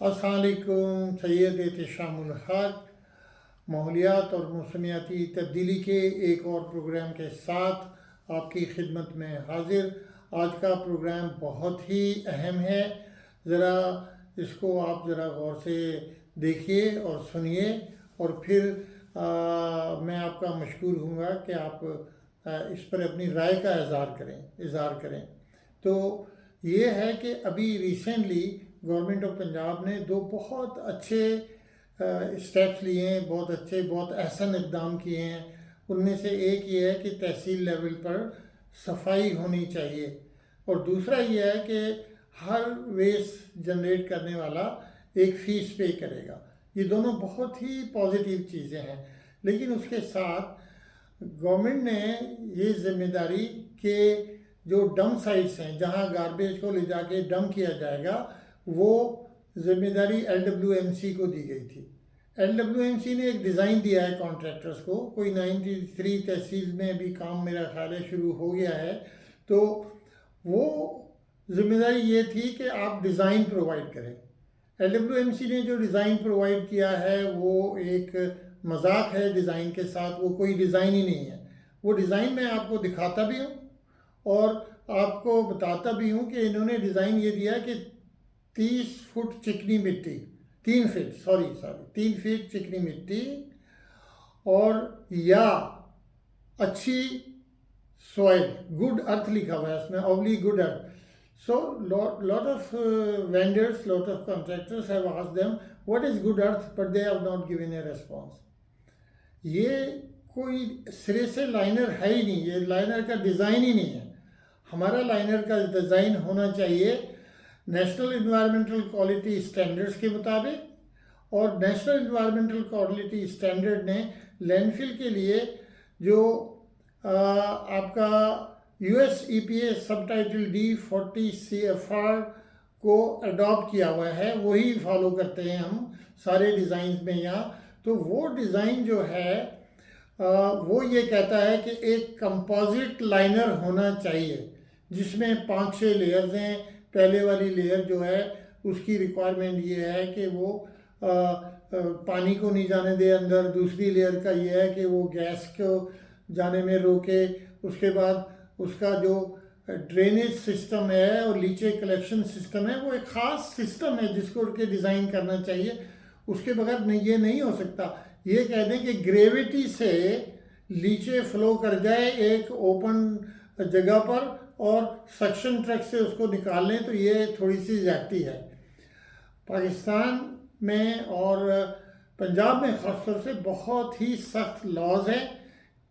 अस्सलाम वालेकुम। सैयद एहतिशामुल हक माहौलियात और मौसमियाती तब्दीली के एक और प्रोग्राम के साथ आपकी खिदमत में हाजिर। आज का प्रोग्राम बहुत ही अहम है, ज़रा इसको आप ज़रा गौर से देखिए और सुनिए और फिर मैं आपका मशकूर हूँगा कि आप इस पर अपनी राय का इज़हार करें। तो ये है कि अभी रिसेंटली गवर्नमेंट ऑफ पंजाब ने दो बहुत अच्छे स्टेप्स लिए हैं, बहुत अहसन इक़दाम किए हैं। उनमें से एक ये है कि तहसील लेवल पर सफाई होनी चाहिए और दूसरा ये है कि हर वेस्ट जनरेट करने वाला एक फ़ीस पे करेगा। ये दोनों बहुत ही पॉजिटिव चीज़ें हैं, लेकिन उसके साथ गवर्नमेंट ने ये जिम्मेदारी कि जो डंप साइट्स हैं जहाँ गार्बेज को ले जाके डंप किया जाएगा, वो जिम्मेदारी LWMC को दी गई थी। LWMC ने एक डिज़ाइन दिया है कॉन्ट्रैक्टर्स को, कोई 93 तहसील में भी काम मेरा ख्याल है शुरू हो गया है। तो वो जिम्मेदारी ये थी कि आप डिज़ाइन प्रोवाइड करें। LWMC ने जो डिज़ाइन प्रोवाइड किया है वो एक मजाक है डिज़ाइन के साथ, वो कोई डिज़ाइन ही नहीं है। वो डिज़ाइन मैं आपको दिखाता भी हूँ और आपको बताता भी हूँ कि इन्होंने डिज़ाइन ये दिया कि 30 फुट चिकनी मिट्टी, 3 फीट चिकनी मिट्टी और या अच्छी सॉइल, गुड अर्थ लिखा हुआ है इसमें, oblique good earth. So lot of vendors, lot of contractors have asked them what is good earth, but they have not given a response. ये कोई सिरे से लाइनर है ही नहीं, ये लाइनर का डिज़ाइन ही नहीं है। हमारा लाइनर का डिज़ाइन होना चाहिए नेशनल इन्वायरमेंटल क्वालिटी स्टैंडर्ड्स के मुताबिक, और नेशनल इन्वायरमेंटल क्वालिटी स्टैंडर्ड ने लैंडफिल के लिए जो आपका US EPA subtitle D40 CFR को अडॉप्ट किया हुआ है, वही फॉलो करते हैं हम सारे डिज़ाइन में यहाँ। तो वो डिज़ाइन जो है वो ये कहता है कि एक कंपोजिट लाइनर होना चाहिए जिसमें 5-6 लेयर्स हैं। पहले वाली लेयर जो है उसकी रिक्वायरमेंट ये है कि वो पानी को नहीं जाने दे अंदर। दूसरी लेयर का ये है कि वो गैस को जाने में रोके। उसके बाद उसका जो ड्रेनेज सिस्टम है और लीचे कलेक्शन सिस्टम है, वो एक ख़ास सिस्टम है जिसको के डिज़ाइन करना चाहिए। उसके बगैर ये नहीं हो सकता। ये कह दें कि ग्रेविटी से लीचे फ्लो कर जाए एक ओपन जगह पर और सक्शन ट्रक से उसको निकाल लें, तो ये थोड़ी सी ज़्यादती है। पाकिस्तान में और पंजाब में ख़ासतौर से बहुत ही सख्त लॉज हैं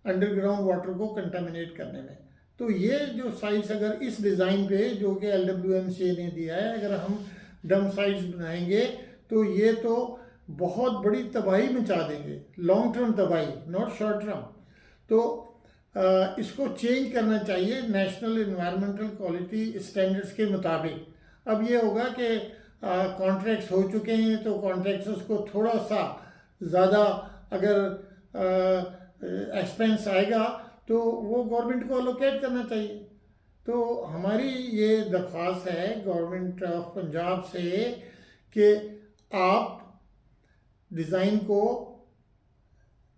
अंडरग्राउंड वाटर को कंटामिनेट करने में। तो ये जो साइट्स अगर इस डिज़ाइन पे जो कि LWMC ने दिया है, अगर हम डंप साइट्स बनाएंगे तो ये तो बहुत बड़ी तबाही मचा देंगे, लॉन्ग टर्म तबाही, नॉट शॉर्ट टर्म। तो इसको चेंज करना चाहिए नेशनल इन्वायरमेंटल क्वालिटी स्टैंडर्ड्स के मुताबिक। अब ये होगा कि कॉन्ट्रैक्ट्स हो चुके हैं तो कॉन्ट्रैक्टर्स को थोड़ा सा ज़्यादा अगर एक्सपेंस आएगा तो वो गवर्नमेंट को अलोकेट करना चाहिए। तो हमारी ये दरख्वास्त है गवर्नमेंट ऑफ पंजाब से कि आप डिज़ाइन को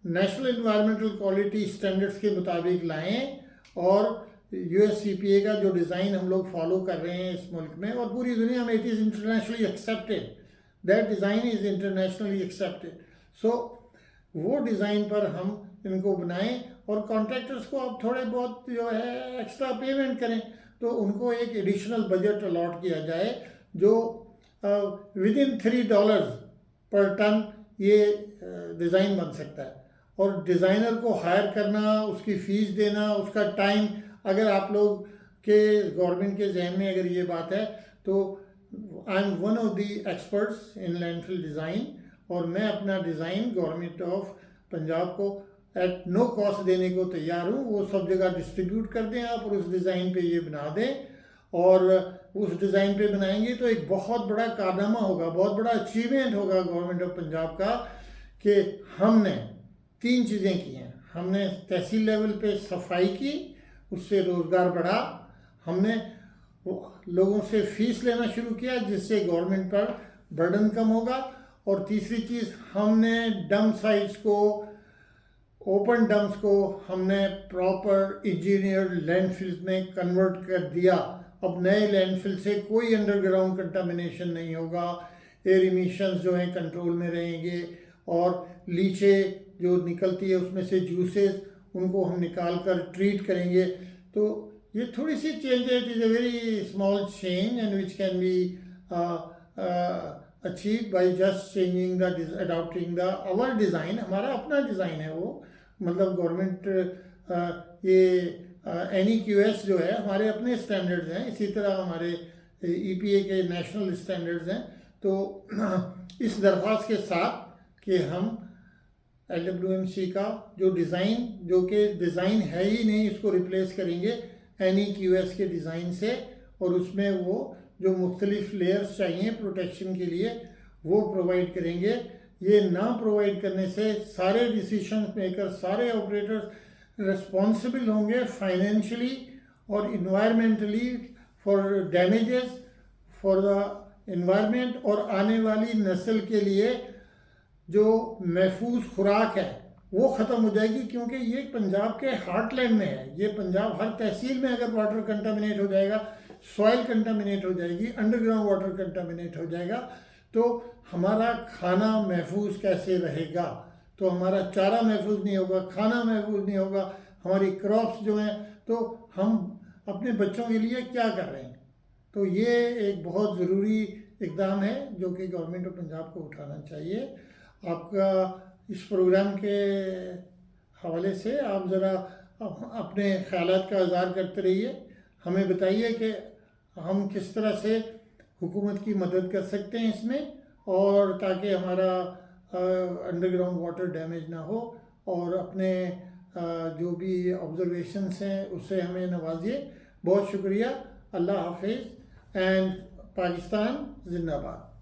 नेशनल इन्वायरमेंटल क्वालिटी स्टैंडर्ड्स के मुताबिक लाएं और US EPA का जो डिज़ाइन हम लोग फॉलो कर रहे हैं इस मुल्क में और पूरी दुनिया में, it is internationally accepted, that design is internationally accepted. So वो डिज़ाइन पर हम इनको बनाएं और कॉन्ट्रैक्टर्स को आप थोड़े बहुत जो है एक्स्ट्रा पेमेंट करें, तो उनको एक एडिशनल बजट अलॉट किया जाए जो विदिन $3 पर टन ये डिज़ाइन बन सकता है। और डिज़ाइनर को हायर करना, उसकी फ़ीस देना, उसका टाइम, अगर आप लोग के गवर्नमेंट के जहन में अगर ये बात है तो I am one of the experts in landfill design और मैं अपना डिज़ाइन गवर्नमेंट ऑफ पंजाब को एट नो कॉस्ट देने को तैयार हूँ। वो सब जगह डिस्ट्रीब्यूट कर दें आप और उस डिज़ाइन पे ये बना दें, और उस डिज़ाइन पे बनाएंगे तो एक बहुत बड़ा कारनामा होगा, बहुत बड़ा अचीवमेंट होगा गवर्नमेंट ऑफ पंजाब का कि हमने 3 चीज़ें की हैं। हमने तहसील लेवल पे सफाई की, उससे रोज़गार बढ़ा, हमने लोगों से फ़ीस लेना शुरू किया जिससे गवर्नमेंट पर बर्डन कम होगा। और तीसरी चीज़, हमने डंप साइट्स को, ओपन डंप्स को हमने प्रॉपर इंजीनियर्ड लैंडफिल्स में कन्वर्ट कर दिया। अब नए लैंडफिल से कोई अंडरग्राउंड कंटामिनेशन नहीं होगा, एयर इमिशंस जो हैं कंट्रोल में रहेंगे, और लीचे जो निकलती है उसमें से जूसेस, उनको हम निकाल कर ट्रीट करेंगे। तो ये थोड़ी सी चेंज है, it is a very small change and which can be achieve by just changing the adopting the our design. हमारा अपना डिज़ाइन है वो, मतलब गवर्नमेंट ये NEQS जो है हमारे अपने स्टैंडर्ड्स हैं, इसी तरह हमारे EPA के नेशनल स्टैंडर्ड्स हैं। तो इस दरख्वास्त के साथ कि हम LWMC का जो डिज़ाइन, जो कि डिज़ाइन है ही नहीं, इसको रिप्लेस करेंगे NEQS के डिज़ाइन से, और उसमें वो जो मुख्तलिफ लेयर्स चाहिए प्रोटेक्शन के लिए वो प्रोवाइड करेंगे। ये ना प्रोवाइड करने से सारे डिसीजन मेकर, सारे ऑपरेटर्स रिस्पॉन्सिबल होंगे फाइनेंशियली और environmentally for damages for the environment, और आने वाली नस्ल के लिए जो महफूज खुराक है वो ख़त्म हो जाएगी। क्योंकि ये पंजाब के हार्टलैंड में है, ये पंजाब हर तहसील में अगर वाटर कंटामिनेट हो जाएगा, सॉइल कंटामिनेट हो जाएगी, अंडरग्राउंड वाटर कंटामिनेट हो जाएगा, तो हमारा खाना महफूज कैसे रहेगा? तो हमारा चारा महफूज नहीं होगा, खाना महफूज नहीं होगा, हमारी क्रॉप्स जो हैं, तो हम अपने बच्चों के लिए क्या कर रहे हैं? तो ये एक बहुत ज़रूरी इक़दाम है जो कि गवर्नमेंट ऑफ पंजाब को उठाना चाहिए। आपका इस प्रोग्राम के हवाले से आप ज़रा अपने ख़यालात का इज़हार करते रहिए, हमें बताइए कि हम किस तरह से हुकूमत की मदद कर सकते हैं इसमें, और ताकि हमारा अंडरग्राउंड वाटर डैमेज ना हो, और अपने जो भी ऑब्जर्वेशंस हैं उससे हमें नवाजिए। बहुत शुक्रिया। अल्लाह हाफिज़ एंड पाकिस्तान जिंदाबाद।